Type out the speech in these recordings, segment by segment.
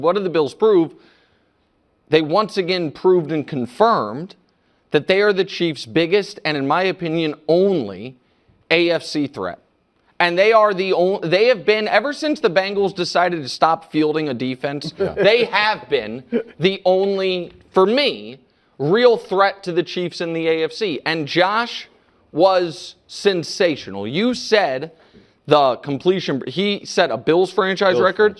What did the Bills prove? They once again proved and confirmed that they are the Chiefs' biggest and, in my opinion, only AFC threat. And they have been, ever since the Bengals decided to stop fielding a defense, they have been the only, for me, real threat to the Chiefs in the AFC. And Josh was sensational. You said the completion, he set a Bills franchise record.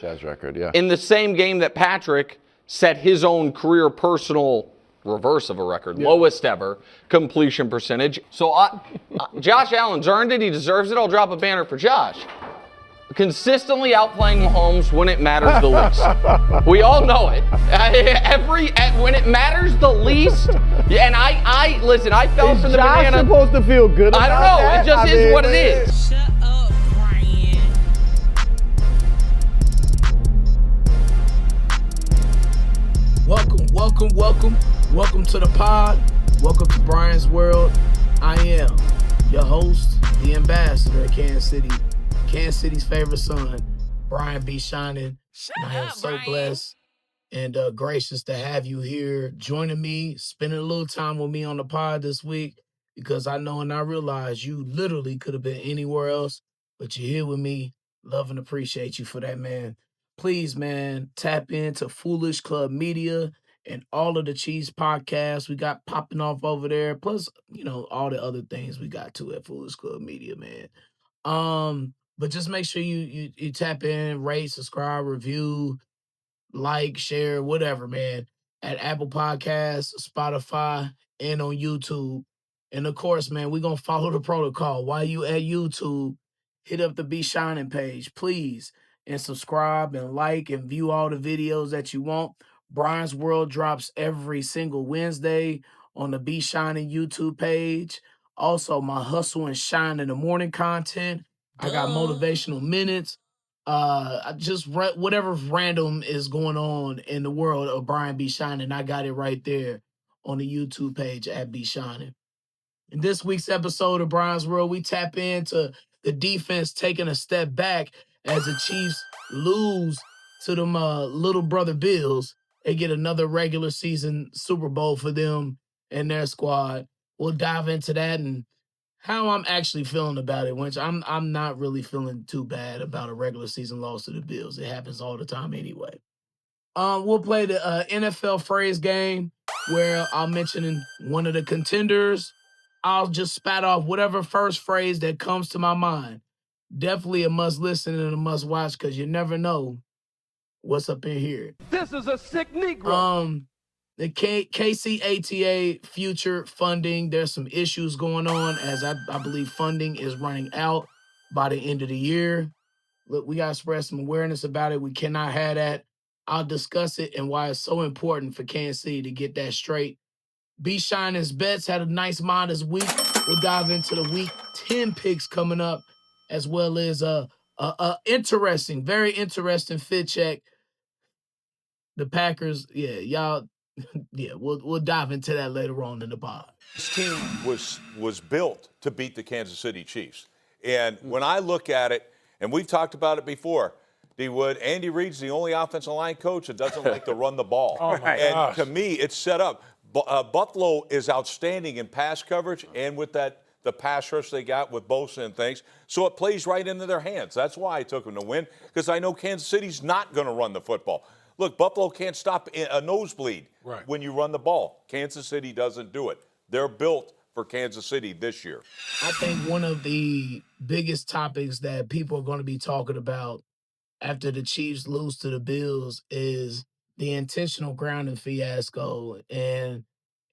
In the same game that Patrick set his own career personal reverse of a record, lowest ever completion percentage. So Josh Allen's earned it. He deserves it. I'll drop a banner for Josh. Consistently outplaying Mahomes when it matters the least. We all know it. When it matters the least, and I listen, I fell for the Josh banana. Supposed to feel good about I don't know. That? It just is what it is. Shut up, Brian. Welcome to the pod. Welcome to Brian's World. I am your host, the ambassador of Kansas City's favorite son, Brian B. Shining. I am so blessed and gracious to have you here joining me, spending a little time with me on the pod this week, because I know and I realize you literally could have been anywhere else, but you're here with me. Love and appreciate you for that, man. Please, man, tap into Foolish Club Media and all of the Chiefs podcasts we got popping off over there. Plus, all the other things we got too at Foolish Club Media, man. But just make sure you tap in, rate, subscribe, review, like, share, whatever, man, at Apple Podcasts, Spotify, and on YouTube. And of course, man, we're gonna follow the protocol. While you at YouTube, hit up the Be Shining page, please, and subscribe and like and view all the videos that you want. Brian's World drops every single Wednesday on the Be Shining YouTube page. Also, my Hustle and Shine in the Morning content. I got motivational minutes. I just whatever random is going on in the world of Brian B. Shining, I got it right there on the YouTube page at Be Shining. In this week's episode of Brian's World, we tap into the defense taking a step back as the Chiefs lose to them little brother Bills. They get another regular season Super Bowl for them and their squad. We'll dive into that and how I'm actually feeling about it, which I'm not really feeling too bad about a regular season loss to the Bills. It happens all the time anyway. We'll play the NFL phrase game where I'll mention one of the contenders. I'll just spat off whatever first phrase that comes to my mind. Definitely a must listen and a must watch because you never know what's up in here. This is a sick Negro. The KCATA future funding, there's some issues going on as I believe funding is running out by the end of the year. Look, we got to spread some awareness about it. We cannot have that. I'll discuss it and why it's so important for Kansas City to get that straight. Be Shining's bets had a nice modest week. We'll dive into the week 10 picks coming up, as well as a interesting, very interesting fit check. The Packers, y'all. Yeah, we'll dive into that later on in the pod. This team was built to beat the Kansas City Chiefs. And when I look at it, and we've talked about it before, D-Wood, Andy Reid's the only offensive line coach that doesn't like to run the ball. And to me, it's set up. Buffalo is outstanding in pass coverage and with the pass rush they got with Bosa and things. So it plays right into their hands. That's why I took them to win, because I know Kansas City's not going to run the football. Look, Buffalo can't stop a nosebleed when you run the ball. Kansas City doesn't do it. They're built for Kansas City this year. I think one of the biggest topics that people are going to be talking about after the Chiefs lose to the Bills is the intentional grounding fiasco. And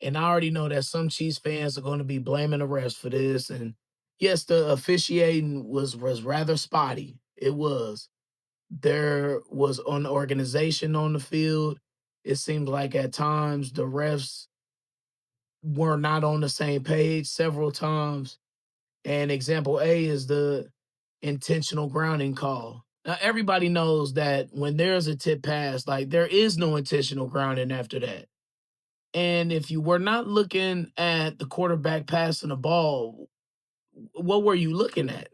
I already know that some Chiefs fans are going to be blaming the refs for this. And yes, the officiating was rather spotty. It was. There was an organization on the field. It seemed like at times the refs were not on the same page several times. And example A is the intentional grounding call. Now, everybody knows that when there's a tip pass, like there is no intentional grounding after that. And if you were not looking at the quarterback passing the ball, what were you looking at?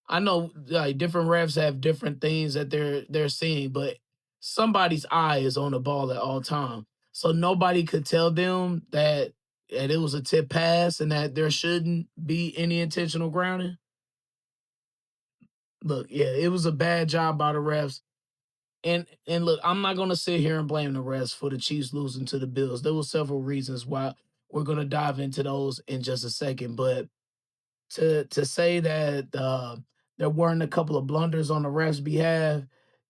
I know like different refs have different things that they're seeing, but somebody's eye is on the ball at all time. So nobody could tell them that it was a tip pass and that there shouldn't be any intentional grounding. Look, yeah, it was a bad job by the refs. And look, I'm not gonna sit here and blame the refs for the Chiefs losing to the Bills. There were several reasons why. We're gonna dive into those in just a second. But to say that there weren't a couple of blunders on the refs' behalf,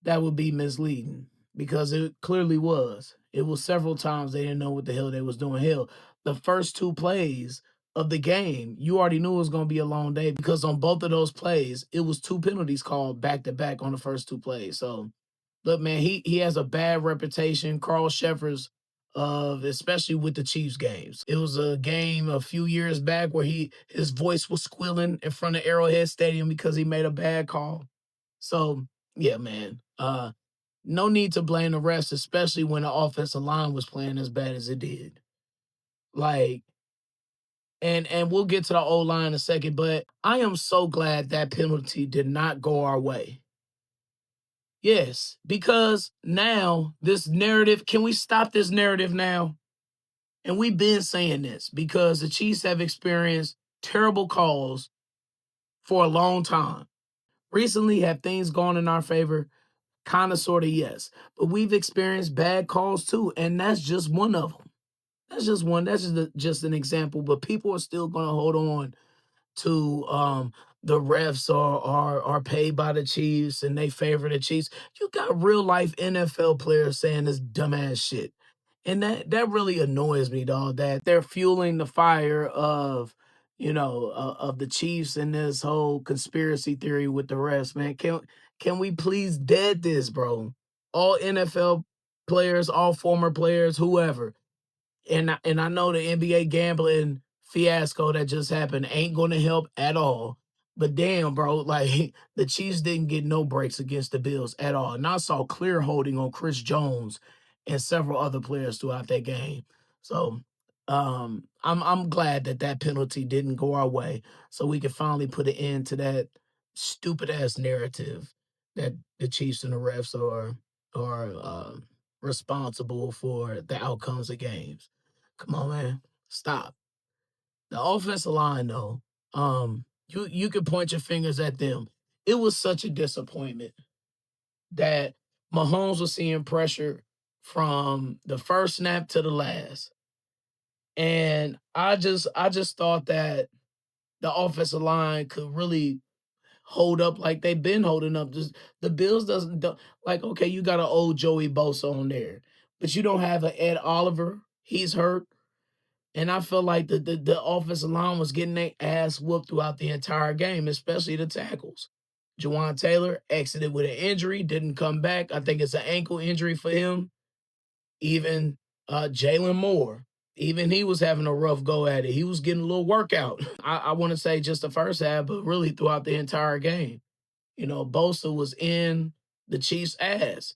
that would be misleading because it clearly was. It was several times they didn't know what the hell they was doing. Hell, the first two plays of the game, you already knew it was going to be a long day because on both of those plays, it was two penalties called back to back on the first two plays. So, look, man, he has a bad reputation. Carl Sheffers of especially with the Chiefs games. It was a game a few years back where his voice was squealing in front of Arrowhead Stadium because he made a bad call. So yeah, man. No need to blame the refs, especially when the offensive line was playing as bad as it did. Like, and we'll get to the O-line in a second, but I am so glad that penalty did not go our way. Yes, because now this narrative, can we stop this narrative now? And we've been saying this because the Chiefs have experienced terrible calls for a long time. Recently, have things gone in our favor? Kind of, sort of, yes. But we've experienced bad calls too, and that's just one of them. That's just one. That's just an example. But people are still going to hold on to the refs are paid by the Chiefs and they favor the Chiefs. You got real life NFL players saying this dumbass shit. And that really annoys me, dog, that they're fueling the fire of, of the Chiefs and this whole conspiracy theory with the refs, man. Can we please dead this, bro? All NFL players, all former players, whoever. And I know the NBA gambling fiasco that just happened ain't going to help at all. But damn, bro, like the Chiefs didn't get no breaks against the Bills at all. And I saw clear holding on Chris Jones and several other players throughout that game. So I'm glad that penalty didn't go our way, so we can finally put an end to that stupid ass narrative that the Chiefs and the refs are responsible for the outcomes of games. Come on, man. Stop. The offensive line, though, you could point your fingers at them. It was such a disappointment that Mahomes was seeing pressure from the first snap to the last. And I just thought that the offensive line could really hold up like they've been holding up. Just the Bills don't like, okay, you got an old Joey Bosa on there, but you don't have an Ed Oliver. He's hurt. And I feel like the offensive line was getting their ass whooped throughout the entire game, especially the tackles. Juwan Taylor exited with an injury, didn't come back. I think it's an ankle injury for him. Even Jalen Moore, even he was having a rough go at it. He was getting a little workout. I want to say just the first half, but really throughout the entire game. Bosa was in the Chiefs' ass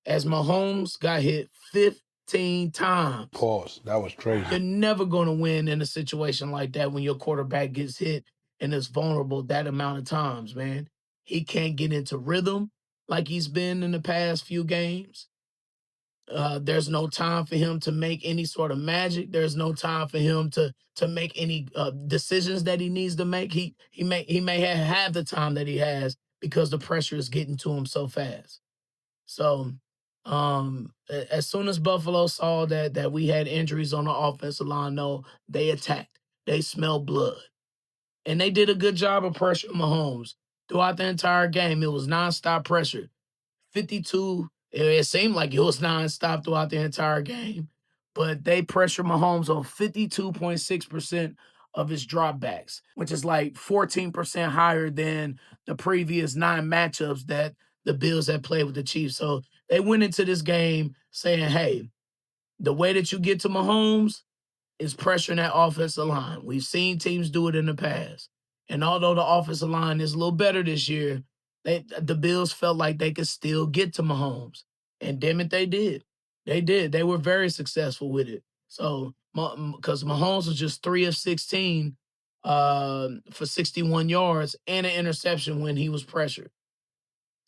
as Mahomes got hit 15 times. Pause. That was crazy. You're never going to win in a situation like that when your quarterback gets hit and is vulnerable that amount of times, man. He can't get into rhythm like he's been in the past few games. There's no time for him to make any sort of magic. There's no time for him to make any decisions that he needs to make. He may have the time that he has because the pressure is getting to him so fast. So as soon as Buffalo saw that we had injuries on the offensive line, no, they attacked. They smelled blood. And they did a good job of pressuring Mahomes. Throughout the entire game, it was nonstop pressure. 52, it seemed like it was nonstop throughout the entire game. But they pressured Mahomes on 52.6% of his dropbacks, which is like 14% higher than the previous 9 matchups that the Bills had played with the Chiefs. So they went into this game saying, hey, the way that you get to Mahomes is pressuring that offensive line. We've seen teams do it in the past. And although the offensive line is a little better this year, the Bills felt like they could still get to Mahomes. And damn it, they did. They did. They were very successful with it. So, because Mahomes was just 3 of 16 for 61 yards and an interception when he was pressured.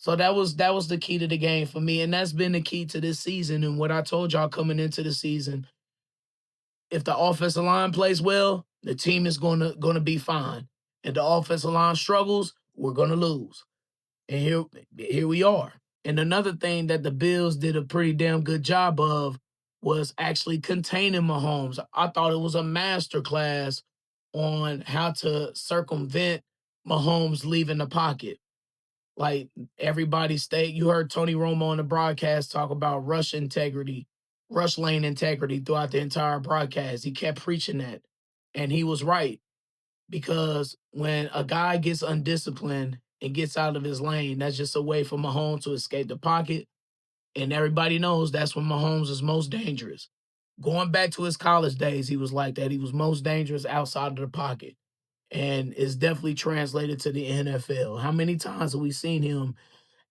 So that was the key to the game for me, and that's been the key to this season. And what I told y'all coming into the season, if the offensive line plays well, the team is gonna be fine. If the offensive line struggles, we're gonna lose. And here we are. And another thing that the Bills did a pretty damn good job of was actually containing Mahomes. I thought it was a masterclass on how to circumvent Mahomes leaving the pocket. Like everybody stayed. You heard Tony Romo on the broadcast talk about rush integrity, rush lane integrity throughout the entire broadcast. He kept preaching that. And he was right. Because when a guy gets undisciplined and gets out of his lane, that's just a way for Mahomes to escape the pocket. And everybody knows that's when Mahomes is most dangerous. Going back to his college days, he was like that. He was most dangerous outside of the pocket. And it's definitely translated to the NFL. How many times have we seen him?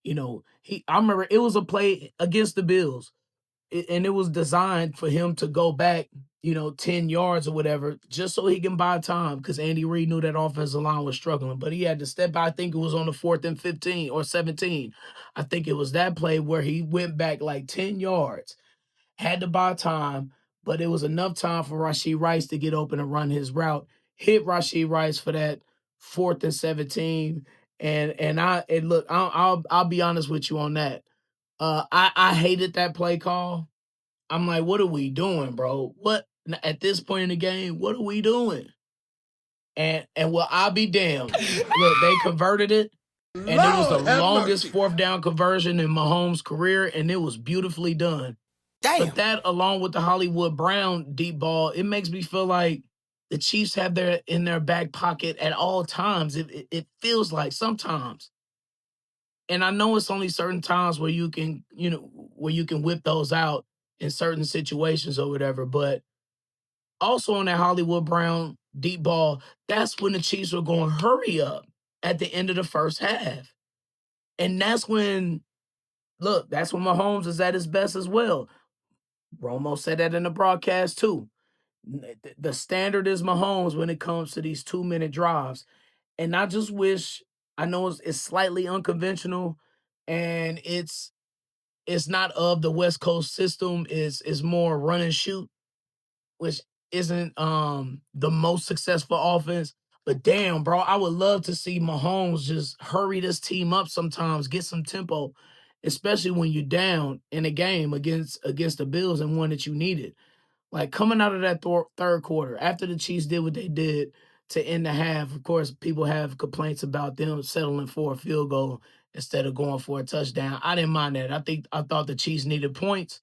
I remember it was a play against the Bills, and it was designed for him to go back, 10 yards or whatever, just so he can buy time because Andy Reid knew that offensive line was struggling. But he had to step back. I think it was on the 4th and 15 or 17. I think it was that play where he went back like 10 yards, had to buy time, but it was enough time for Rashee Rice to get open and run his route, hit Rashee Rice for that 4th and 17. And look, I'll be honest with you on that. I hated that play call. I'm like, what are we doing, bro? What at this point in the game, what are we doing? And well, I'll be damned. Look, they converted it, and it was the longest 4th down conversion in Mahomes' career, and it was beautifully done. Damn. But that, along with the Hollywood Brown deep ball, it makes me feel like the Chiefs have their in their back pocket at all times. It feels like sometimes. And I know it's only certain times where you can, where you can whip those out in certain situations or whatever. But also on that Hollywood Brown deep ball, that's when the Chiefs were going hurry up at the end of the first half. And that's when Mahomes is at his best as well. Romo said that in the broadcast too. The standard is Mahomes when it comes to these 2-minute drives. And I just wish, I know it's slightly unconventional and it's not of the West Coast system, is more run and shoot, which isn't the most successful offense. But damn, bro, I would love to see Mahomes just hurry this team up sometimes, get some tempo, especially when you're down in a game against the Bills and one that you needed. Like coming out of that third quarter, after the Chiefs did what they did to end the half, of course, people have complaints about them settling for a field goal instead of going for a touchdown. I didn't mind that. I thought the Chiefs needed points,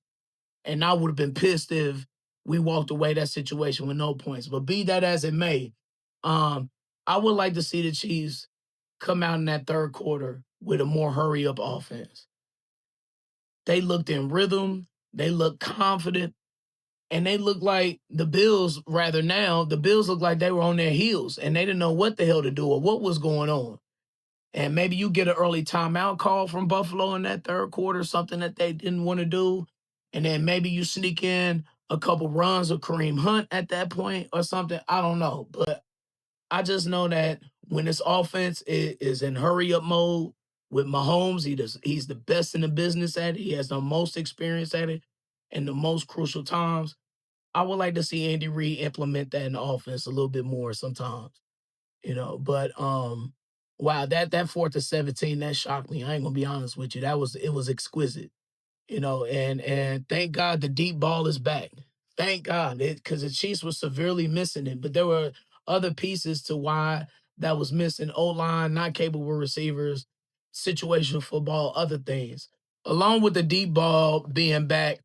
and I would have been pissed if we walked away that situation with no points. But be that as it may, I would like to see the Chiefs come out in that third quarter with a more hurry-up offense. They looked in rhythm. They looked confident. And they look like the Bills, the Bills look like they were on their heels and they didn't know what the hell to do or what was going on. And maybe you get an early timeout call from Buffalo in that third quarter, something that they didn't want to do. And then maybe you sneak in a couple runs of Kareem Hunt at that point or something. I don't know. But I just know that when this offense is in hurry-up mode with Mahomes, he's the best in the business at it. He has the most experience at it in the most crucial times. I would like to see Andy Reid implement that in the offense a little bit more sometimes, But wow, that 4th and 17, that shocked me. I ain't gonna be honest with you. It was exquisite, and thank God the deep ball is back. Thank God, because the Chiefs were severely missing it, but there were other pieces to why that was missing. O-line, not capable receivers, situational football, other things. Along with the deep ball being back,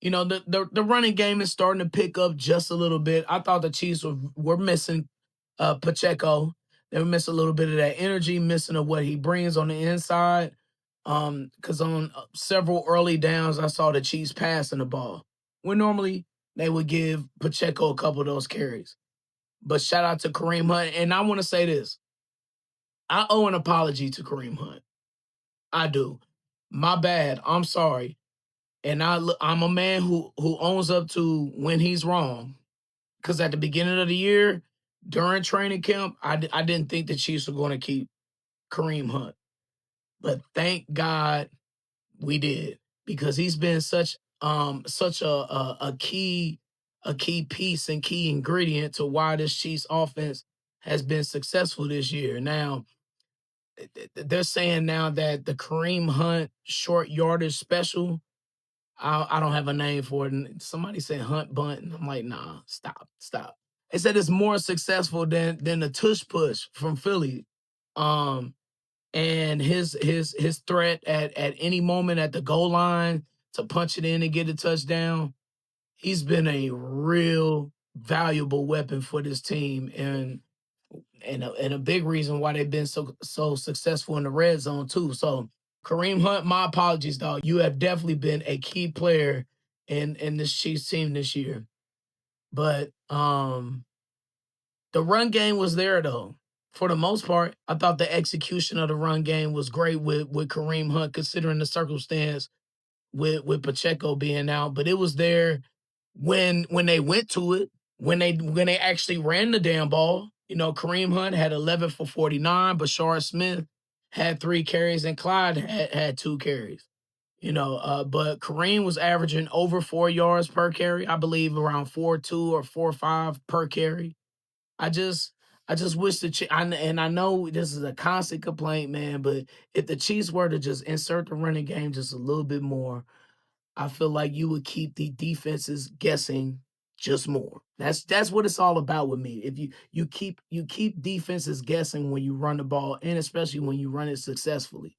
the running game is starting to pick up just a little bit. I thought the Chiefs were missing Pacheco. They were missing a little bit of that energy, missing of what he brings on the inside. Because on several early downs, I saw the Chiefs passing the ball, when normally they would give Pacheco a couple of those carries. But shout out to Kareem Hunt. And I want to say this. I owe an apology to Kareem Hunt. I do. My bad. I'm sorry. And I'm a man who owns up to when he's wrong. Because at the beginning of the year, during training camp, I didn't think the Chiefs were going to keep Kareem Hunt. but thank God we did, because he's been such a key piece and key ingredient to why this Chiefs offense has been successful this year. Now, they're saying now that the Kareem Hunt short yardage special, I don't have a name for it. And somebody said Hunt Bunt, and I'm like, nah, stop. They said it's more successful than the tush push from Philly. And his threat at any moment at the goal line to punch it in and get a touchdown, he's been a real valuable weapon for this team, and a big reason why they've been so successful in the red zone too. So Kareem Hunt, my apologies, dog. You have definitely been a key player in this Chiefs team this year. But the run game was there though. For the most part, I thought the execution of the run game was great with Kareem Hunt, considering the circumstance with Pacheco being out. But it was there when they went to it, when they actually ran the damn ball. You know, Kareem Hunt had 11 for 49, Bashard Smith had 3 carries, and Clyde had 2 carries. You know, but Kareem was averaging over 4 yards per carry, I believe around 4.2 or 4.5 per carry. I just wish and I know this is a constant complaint, man, but if the Chiefs were to just insert the running game just a little bit more, I feel like you would keep the defenses guessing just more. That's what it's all about with me. If you keep defenses guessing when you run the ball, and especially when you run it successfully.